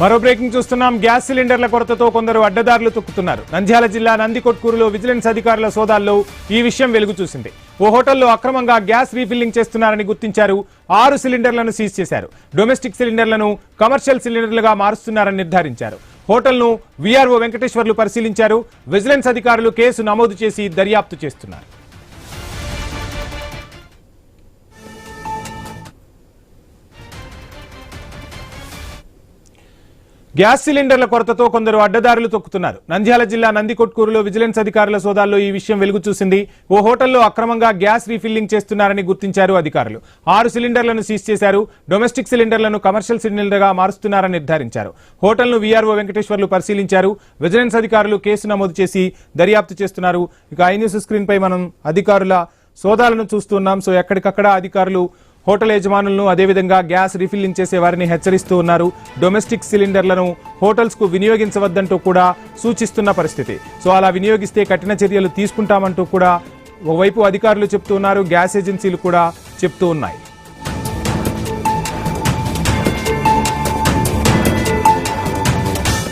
మరో బ్రేకింగ్ చూస్తున్నాం. గ్యాస్ సిలిండర్ల కొరతతో కొందరు అడ్డదారులు తొక్కుతున్నారు. నంద్యాల జిల్లా నందికొట్కూరులో విజిలెన్స్ అధికారుల సోదాల్లో ఈ విషయం వెలుగు చూసింది. ఓ హోటల్లో అక్రమంగా గ్యాస్ రీఫిల్లింగ్ చేస్తున్నారని గుర్తించారు. 6 సిలిండర్లను సీజ్ చేశారు. డొమెస్టిక్ సిలిండర్లను కమర్షియల్ సిలిండర్లుగా మారుస్తున్నారని నిర్ధారించారు. హోటల్ను వీఆర్ఓ వెంకటేశ్వర్లు పరిశీలించారు. విజిలెన్స్ అధికారులు కేసు నమోదు చేసి దర్యాప్తు చేస్తున్నారు. గ్యాస్ సిలిండర్ల కొరతతో కొందరు అడ్డదారులు తొక్కుతున్నారు. నంద్యాల జిల్లా నందికొట్కూరులో విజిలెన్స్ అధికారుల సోదాల్లో ఈ విషయం వెలుగు చూసింది. ఓ హోటల్లో అక్రమంగా గ్యాస్ రీఫిల్లింగ్ చేస్తున్నారని గుర్తించారు అధికారులు. 6 సిలిండర్లను సీజ్ చేశారు. డొమెస్టిక్ సిలిండర్లను కమర్షియల్ సిలిండర్గా మారుస్తున్నారని నిర్ధారించారు. హోటల్ను వీఆర్ఓ వెంకటేశ్వర్లు పరిశీలించారు. విజిలెన్స్ అధికారులు కేసు నమోదు చేసి దర్యాప్తు చేస్తున్నారు. ఇక ఐ న్యూస్ స్క్రీన్ పై మనం అధికారుల సోదాలను చూస్తున్నాం. సో ఎక్కడికక్కడ అధికారులు హోటల్ యజమానులను అదేవిధంగా గ్యాస్ రీఫిల్లింగ్ చేసే వారిని హెచ్చరిస్తూ ఉన్నారు. డొమెస్టిక్ సిలిండర్లను హోటల్స్ కు వినియోగించవద్దంటూ కూడా సూచిస్తున్న పరిస్థితి. సో అలా వినియోగిస్తే కఠిన చర్యలు తీసుకుంటామంటూ కూడా ఒకవైపు అధికారులు చెప్తూ ఉన్నారు, గ్యాస్ ఏజెన్సీలు కూడా చెప్తూ ఉన్నాయి.